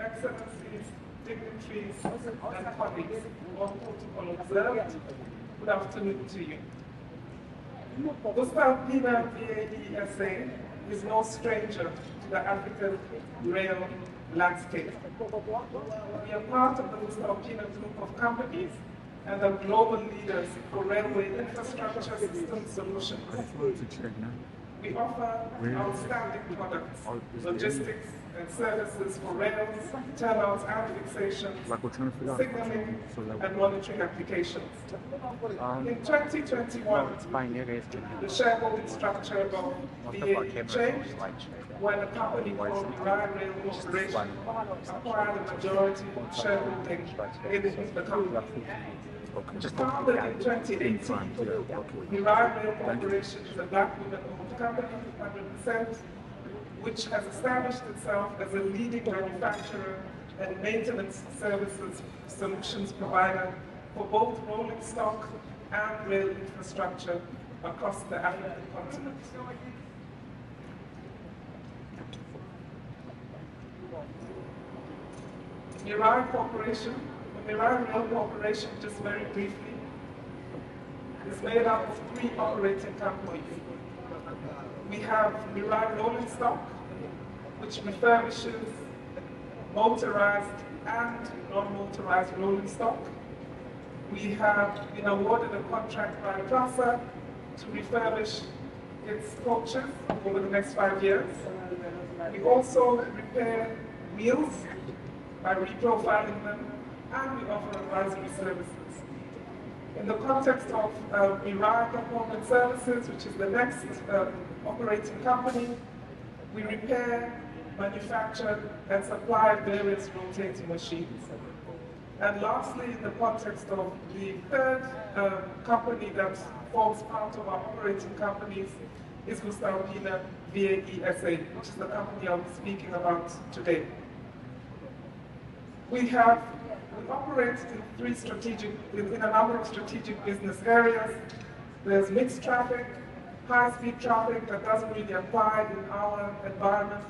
Excellencies, dignitaries, and colleagues, all protocol observed, good afternoon to you. Voestalpine VAE SA is no stranger to the African rail landscape. We are part of the voestalpine group of companies and are global leaders for railway infrastructure system solutions. We offer outstanding products, logistics and services for rails, turnouts and fixations, signaling and monitoring applications. In 2021, the shareholding structure of VAE changed when a company called VAE Rail Corporation acquired a majority shareholding in the company. Founded in 2018, VAE Rail Corporation is a black women-owned company, 100%, which has established itself as a leading manufacturer and maintenance services solutions provider for both rolling stock and rail infrastructure across the African continent. VAE Corporation, VAE Rail Corporation, just very briefly, is made up of 3 operating companies. We have VAE Rolling Stock, which refurbishes motorized and non-motorized rolling stock. We have been awarded a contract by PRASA to refurbish its coaches over the next 5 years. We also repair wheels by reprofiling them, and we offer advisory services. In the context of VAE Component Services, which is the next operating company, we repair, manufacture, and supply various rotating machines. And lastly, in the context of the third company that forms part of our operating companies is voestalpine VAE SA, which is the company I'll be speaking about today. We operate in a number of strategic business areas. There's mixed traffic, high-speed traffic that doesn't really apply in our environment,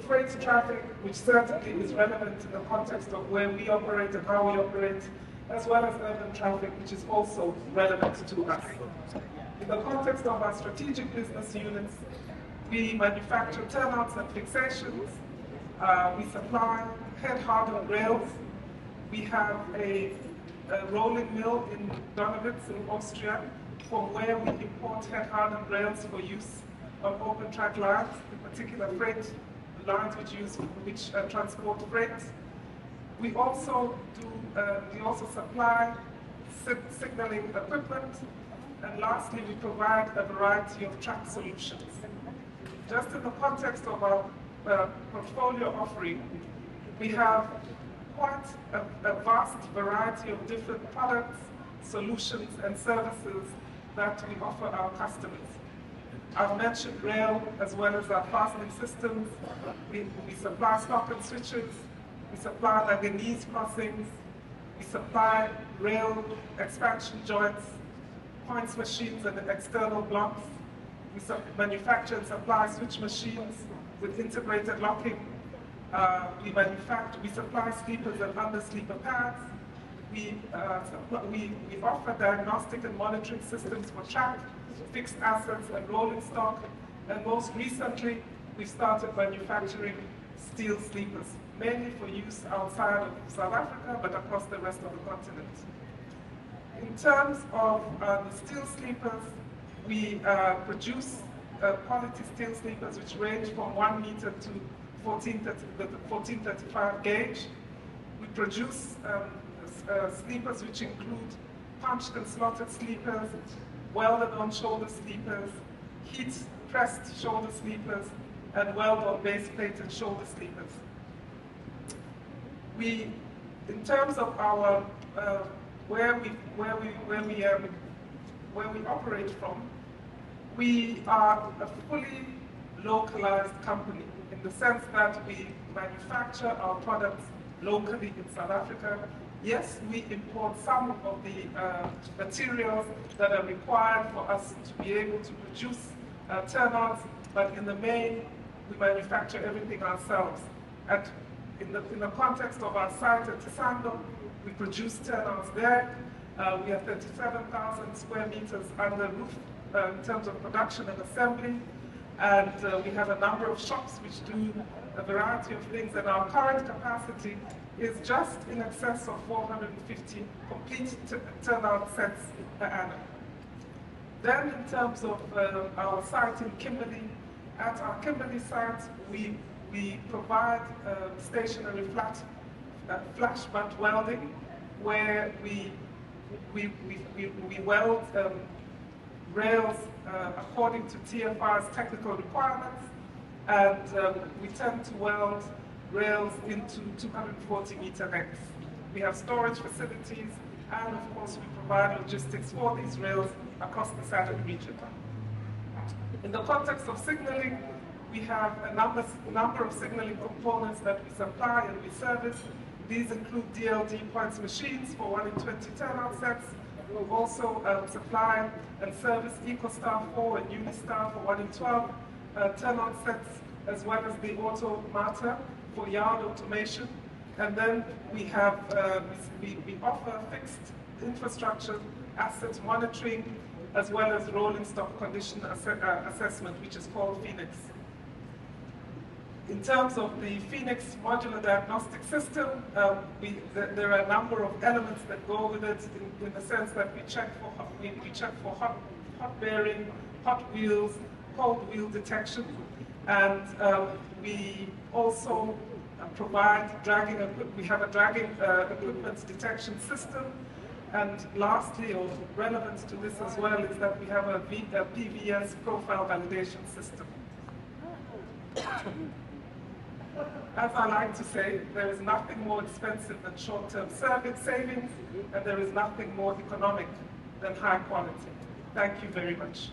freight traffic, which certainly is relevant in the context of where we operate and how we operate, as well as urban traffic, which is also relevant to us. In the context of our strategic business units, we manufacture turnouts and fixations. We supply head-hardened rails. We have a rolling mill in Donawitz in Austria, from where we import head-hardened rails for use on open track lines, in particular freight lines which transport freight. We also supply signaling equipment, and lastly, we provide a variety of track solutions. Just in the context of our portfolio offering, we have quite a vast variety of different products, solutions, and services that we offer our customers. I've mentioned rail as well as our fastening systems. We supply stock and switches. We supply manganese crossings. We supply rail expansion joints, points machines, and external blocks. We manufacture and supply switch machines with integrated locking. We supply sleepers and under-sleeper pads. We offer diagnostic and monitoring systems for track, fixed assets, and rolling stock. And most recently, we started manufacturing steel sleepers, mainly for use outside of South Africa, but across the rest of the continent. In terms of the steel sleepers, we produce quality steel sleepers which range from 1 meter to 1435 gauge. We produce sleepers which include punched and slotted sleepers, welded-on shoulder sleepers, heat-pressed shoulder sleepers, and weld-on base-plated shoulder sleepers. In terms of our where we operate from, we are a fully localized company in the sense that we manufacture our products locally in South Africa. Yes, we import some of the materials that are required for us to be able to produce turnouts, but in the main, we manufacture everything ourselves at In the context of our site at Tisando, we produce turnouts there. We have 37,000 square meters under roof in terms of production and assembly. And we have a number of shops which do a variety of things. And our current capacity is just in excess of 450 complete turnout sets per annum. Then in terms of our site in Kimberley, at our Kimberley site, we provide stationary flash butt welding, where we weld rails according to TFR's technical requirements, and we tend to weld rails into 240-meter lengths. We have storage facilities, and of course we provide logistics for these rails across the SADC region. In the context of signaling, we have a number of signaling components that we supply and we service. These include DLD points machines for 1 in 20 turnout sets. We also supply and service EcoStar 4 and Unistar for 1 in 12 turnout sets, as well as the Automata for yard automation. And then we have we offer fixed infrastructure asset monitoring, as well as rolling stock condition assessment, which is called Phoenix. In terms of the Phoenix modular diagnostic system, there are a number of elements that go with it, in the sense that we check for hot bearing, hot wheels, cold wheel detection, and we also provide dragging equipment. We have a dragging equipment detection system. And lastly, or relevant to this as well, is that we have a PVS profile validation system. As I like to say, there is nothing more expensive than short-term savings, and there is nothing more economic than high quality. Thank you very much.